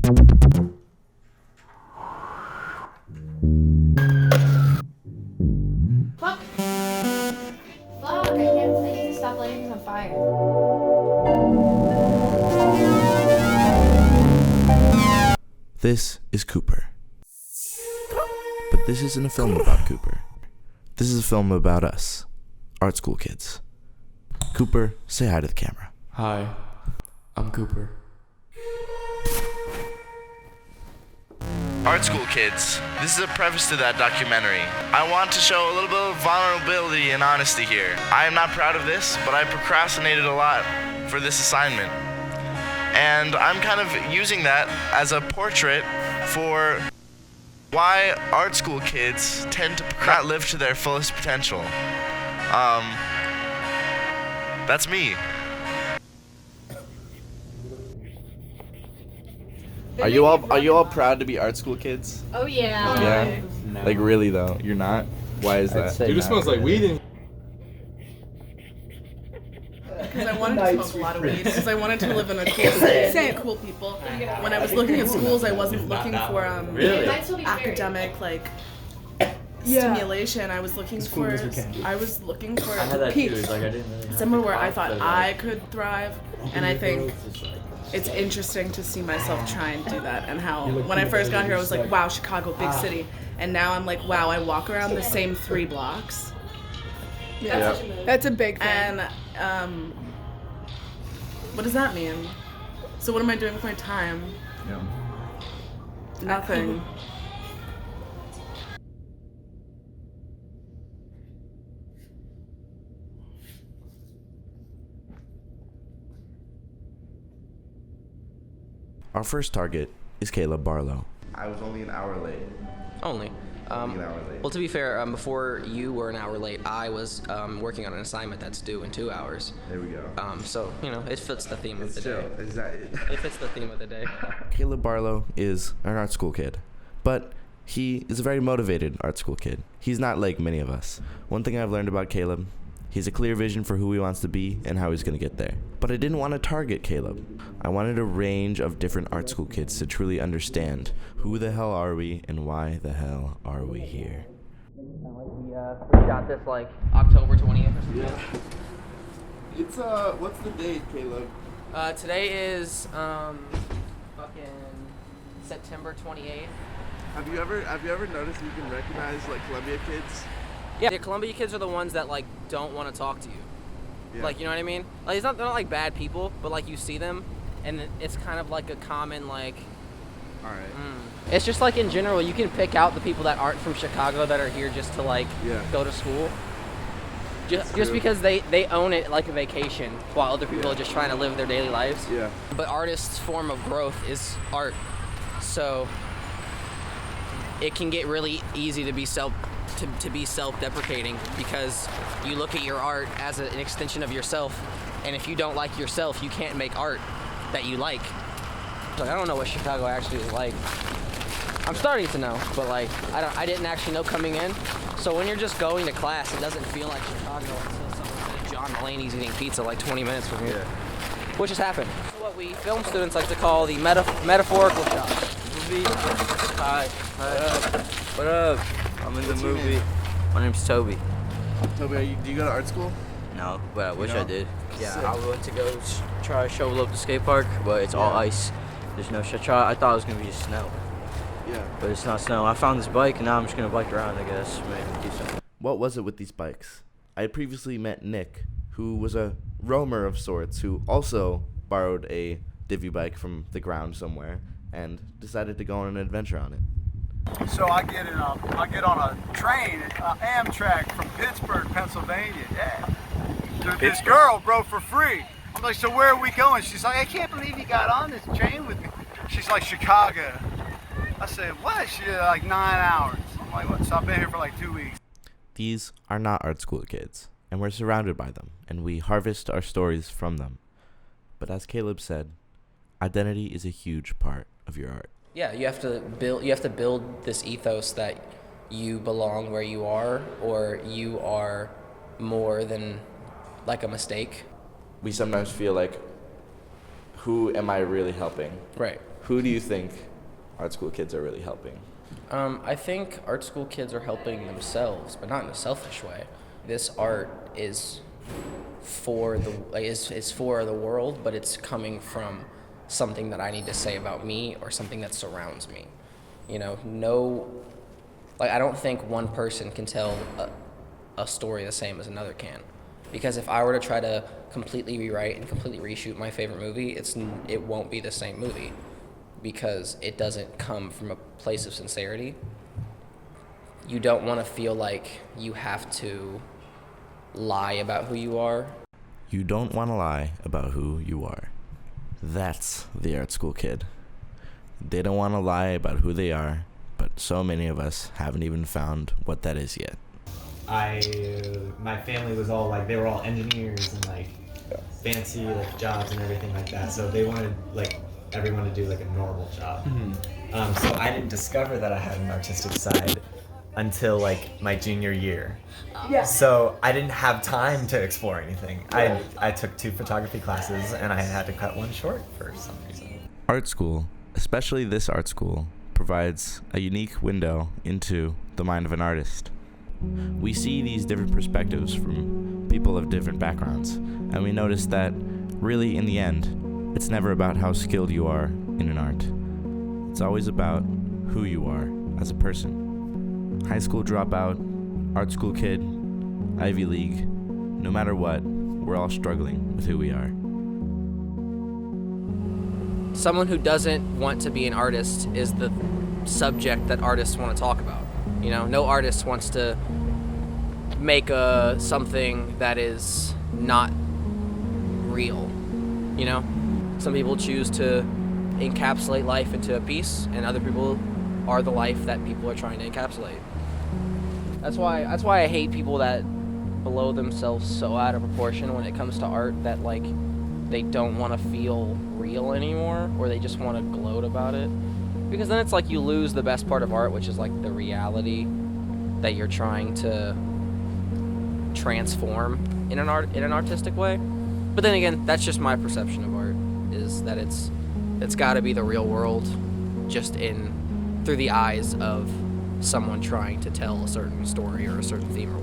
Fuck! Fuck! I need to stop lighting things on fire. This is Cooper. But this isn't a film about Cooper. This is a film about us, art school kids. Cooper, say hi to the camera. Hi, I'm Cooper. Art school kids, this is a preface to that documentary. I want to show a little bit of vulnerability and honesty here. I am not proud of this, but I procrastinated a lot for this assignment. And I'm kind of using that as a portrait for why art school kids tend to not live to their fullest potential. That's me. Are you all proud to be art school kids? Oh yeah. Yeah. No. Like really though, you're not? Why is that? Dude, it smells like weed in Because I wanted to smoke a lot of weed. Because I wanted to live in a cool city, cool people. When I was looking at schools, I wasn't looking for Really? academic stimulation. I was looking for I had that too. peace. It's like I didn't really have Somewhere to where I fight thought for, I like, could thrive, and I think it's interesting to see myself try and do that. And how when I first got here, I was like, wow, Chicago, big city. And now I'm like, wow, I walk around the same 3 blocks. Yeah. That's a big thing. And what does that mean? So what am I doing with my time? Nothing. Our first target is Caleb Barlow. I was only an hour late. Only. Only an hour late. Well, to be fair, before you were an hour late, I was working on an assignment that's due in 2 hours. There we go. So, it fits the theme of the day. Is that it? It fits the theme of the day. Caleb Barlow is an art school kid, but he is a very motivated art school kid. He's not like many of us. One thing I've learned about Caleb, he's a clear vision for who he wants to be and how he's going to get there. But I didn't want to target Caleb. I wanted a range of different art school kids to truly understand who the hell are we and why the hell are we here. We got this October 20th or something. Yeah. It's what's the date, Caleb? Today is fucking September 28th. Have you ever noticed you can recognize Columbia kids? Yeah, the Columbia kids are the ones that don't want to talk to you. Yeah. You know what I mean? They're not bad people, but you see them, and it's kind of like a common All right. It's just in general, you can pick out the people that aren't from Chicago that are here just to go to school. Just because they own it like a vacation, while other people are just trying to live their daily lives. Yeah. But artists' form of growth is art, so it can get really easy to be self-deprecating because you look at your art as an extension of yourself, and if you don't like yourself, you can't make art that you like. I don't know what Chicago actually is like. I'm starting to know, but I didn't actually know coming in. So when you're just going to class, it doesn't feel like Chicago until someone says John Mulaney's eating pizza 20 minutes from here, which has happened. So what we film students like to call the metaphorical shot. Hi. What up? I'm in the movie. My name's Toby. Toby, do you go to art school? No, but I wish I did. Yeah, Sick. I went to go try to shovel up the skate park, but it's all ice. There's no I thought it was gonna be just snow, Yeah. but it's not snow. I found this bike, and now I'm just gonna bike around. I guess maybe do something. What was it with these bikes? I had previously met Nick, who was a roamer of sorts, who also borrowed a divvy bike from the ground somewhere and decided to go on an adventure on it. So I get on a train, Amtrak from Pittsburgh, Pennsylvania. Yeah. This girl, bro, for free. I'm like, so where are we going? She's like, I can't believe you got on this train with me. She's like, Chicago. I said, what? She did 9 hours. I'm like, what? So I've been here for 2 weeks. These are not art school kids, and we're surrounded by them, and we harvest our stories from them. But as Caleb said, identity is a huge part of your art. Yeah, you have to build this ethos that you belong where you are, or you are more than a mistake. We sometimes feel like, who am I really helping? Right. Who do you think art school kids are really helping? I think art school kids are helping themselves, but not in a selfish way. This art is for the world, but it's coming from something that I need to say about me or something that surrounds me. You know, I don't think one person can tell a story the same as another can. Because if I were to try to completely rewrite and completely reshoot my favorite movie, it won't be the same movie, because it doesn't come from a place of sincerity. You don't want to feel like you have to lie about who you are. You don't want to lie about who you are. That's the art school kid. They don't want to lie about who they are, but so many of us haven't even found what that is yet. My family was all like, they were all engineers and like fancy like jobs and everything like that. So they wanted like everyone to do like a normal job. So I didn't discover that I had an artistic side until like my junior year. So I didn't have time to explore anything. I took 2 photography classes and I had to cut one short for some reason. Art school, especially this art school, provides a unique window into the mind of an artist. We see these different perspectives from people of different backgrounds, and we notice that really in the end, it's never about how skilled you are in an art. It's always about who you are as a person. High school dropout, art school kid, Ivy League, no matter what, we're all struggling with who we are. Someone who doesn't want to be an artist is the subject that artists want to talk about. You know, no artist wants to make something that is not real, you know? Some people choose to encapsulate life into a piece, and other people are the life that people are trying to encapsulate. That's why I hate people that blow themselves so out of proportion when it comes to art that, like, they don't want to feel real anymore, or they just want to gloat about it. Because then it's like you lose the best part of art, which is like the reality that you're trying to transform in an artistic way. But then again, that's just my perception of art, is that it's got to be the real world, just through the eyes of someone trying to tell a certain story or a certain theme or